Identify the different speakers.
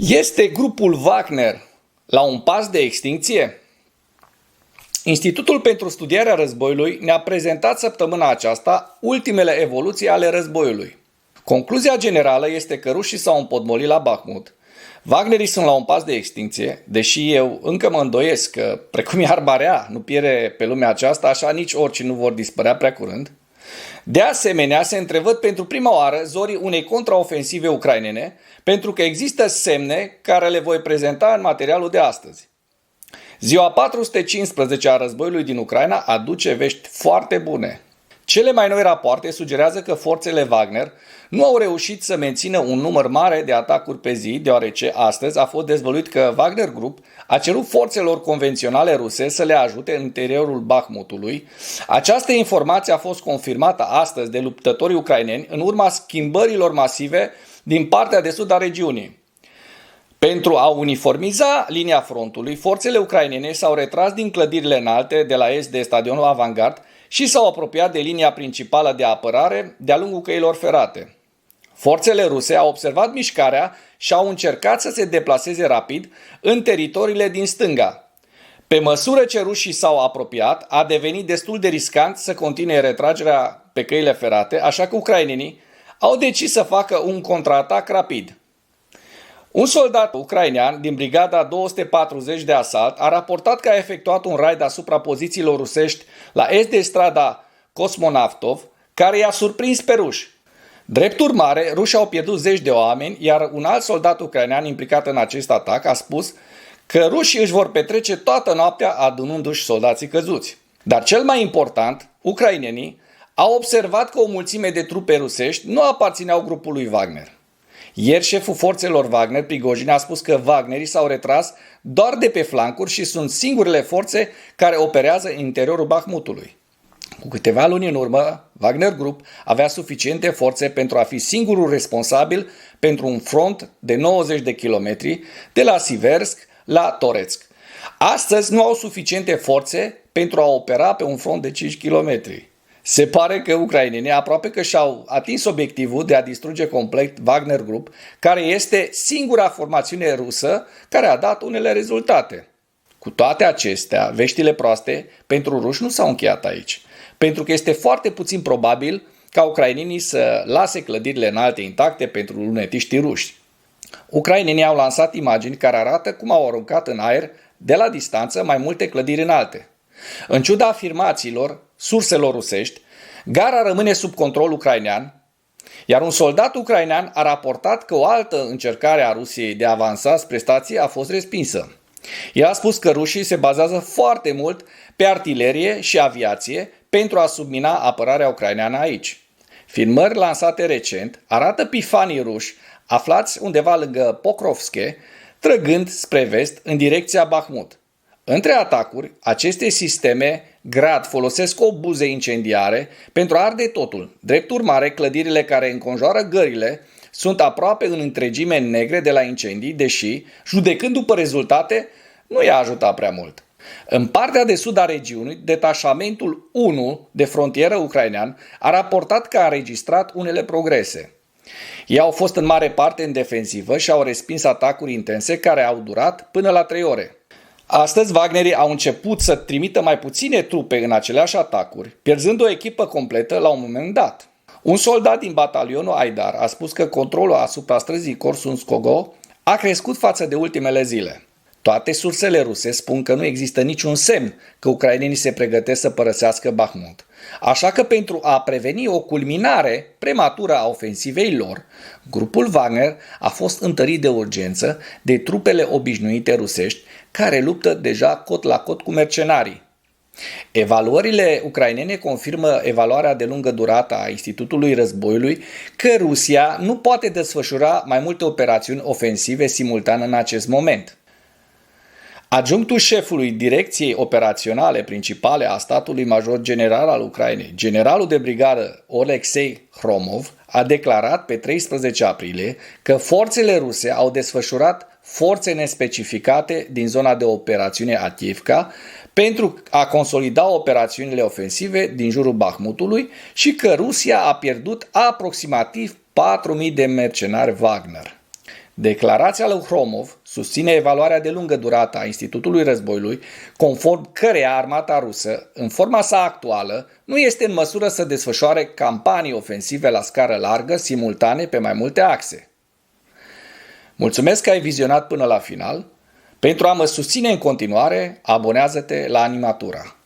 Speaker 1: Este grupul Wagner la un pas de extinție? Institutul pentru Studierea Războiului ne-a prezentat săptămâna aceasta ultimele evoluții ale războiului. Concluzia generală este că rușii s-au împotmolit la Bakhmut, Wagnerii sunt la un pas de extinție, deși eu încă mă îndoiesc că, precum e arma rea, nu pierde pe lumea aceasta, așa nici oricii nu vor dispărea prea curând. De asemenea, se întrevăd pentru prima oară zorii unei contraofensive ucrainene, pentru că există semne care le voi prezenta în materialul de astăzi. Ziua 415 a războiului din Ucraina aduce vești foarte bune. Cele mai noi rapoarte sugerează că forțele Wagner nu au reușit să mențină un număr mare de atacuri pe zi, deoarece astăzi a fost dezvăluit că Wagner Group a cerut forțelor convenționale ruse să le ajute în interiorul Bakhmutului. Această informație a fost confirmată astăzi de luptătorii ucraineni în urma schimbărilor masive din partea de sud a regiunii. Pentru a uniformiza linia frontului, forțele ucrainene s-au retras din clădirile înalte de la est de stadionul Avangard și s-au apropiat de linia principală de apărare de-a lungul căilor ferate. Forțele ruse au observat mișcarea și au încercat să se deplaseze rapid în teritoriile din stânga. Pe măsură ce rușii s-au apropiat, a devenit destul de riscant să continue retragerea pe căile ferate, așa că ucrainenii au decis să facă un contraatac rapid. Un soldat ucrainean din brigada 240 de asalt a raportat că a efectuat un raid asupra pozițiilor rusești la est de strada Kosmonaftov, care i-a surprins pe ruși. Drept urmare, rușii au pierdut zeci de oameni, iar un alt soldat ucrainean implicat în acest atac a spus că rușii își vor petrece toată noaptea adunându-și soldații căzuți. Dar cel mai important, ucrainenii au observat că o mulțime de trupe rusești nu aparțineau grupului Wagner. Ieri șeful forțelor Wagner, Prigojin, a spus că Wagnerii s-au retras doar de pe flancuri și sunt singurele forțe care operează în interiorul Bakhmutului. Cu câteva luni în urmă, Wagner Group avea suficiente forțe pentru a fi singurul responsabil pentru un front de 90 de kilometri de la Siversk la Toretsk. Astăzi nu au suficiente forțe pentru a opera pe un front de 5 kilometri. Se pare că ucrainenii aproape că și-au atins obiectivul de a distruge complet Wagner Group, care este singura formațiune rusă care a dat unele rezultate. Cu toate acestea, veștile proaste pentru ruși nu s-au încheiat aici, pentru că este foarte puțin probabil ca ucrainenii să lase clădirile înalte intacte pentru lunetiștii ruși. Ucrainenii au lansat imagini care arată cum au aruncat în aer de la distanță mai multe clădiri înalte. În ciuda afirmațiilor surselor rusești, gara rămâne sub control ucrainean, iar un soldat ucrainean a raportat că o altă încercare a Rusiei de a avansa spre stație a fost respinsă. El a spus că rușii se bazează foarte mult pe artilerie și aviație pentru a submina apărarea ucraineană aici. Filmări lansate recent arată pifanii ruși aflați undeva lângă Pokrovske, trăgând spre vest în direcția Bakhmut. Între atacuri, aceste sisteme Grad folosesc obuze incendiare pentru a arde totul. Drept urmare, clădirile care înconjoară gările sunt aproape în întregime negre de la incendii, deși, judecând după rezultate, nu i-a ajutat prea mult. În partea de sud a regiunii, detașamentul 1 de frontieră ucrainean a raportat că a înregistrat unele progrese. Ei au fost în mare parte în defensivă și au respins atacuri intense care au durat până la 3 ore. Astăzi, Wagnerii au început să trimită mai puține trupe în aceleași atacuri, pierzând o echipă completă la un moment dat. Un soldat din batalionul Aidar a spus că controlul asupra străzii Korsun-Skogo a crescut față de ultimele zile. Toate sursele ruse spun că nu există niciun semn că ucrainenii se pregătesc să părăsească Bakhmut. Așa că pentru a preveni o culminare prematură a ofensivei lor, grupul Wagner a fost întărit de urgență de trupele obișnuite rusești care luptă deja cot la cot cu mercenarii. Evaluările ucrainene confirmă evaluarea de lungă durată a Institutului Războiului că Rusia nu poate desfășura mai multe operațiuni ofensive simultan în acest moment. Adjunctul șefului Direcției Operaționale Principale a statului major general al Ucrainei, generalul de brigadă Oleksei Hromov, a declarat pe 13 aprilie că forțele ruse au desfășurat forțe nespecificate din zona de operațiune Avdiivka pentru a consolida operațiunile ofensive din jurul Bakhmutului și că Rusia a pierdut aproximativ 4.000 de mercenari Wagner. Declarația lui Hromov susține evaluarea de lungă durată a Institutului Războiului, conform căreia armata rusă, în forma sa actuală, nu este în măsură să desfășoare campanii ofensive la scară largă, simultane, pe mai multe axe. Mulțumesc că ai vizionat până la final. Pentru a mă susține în continuare, abonează-te la Animatura.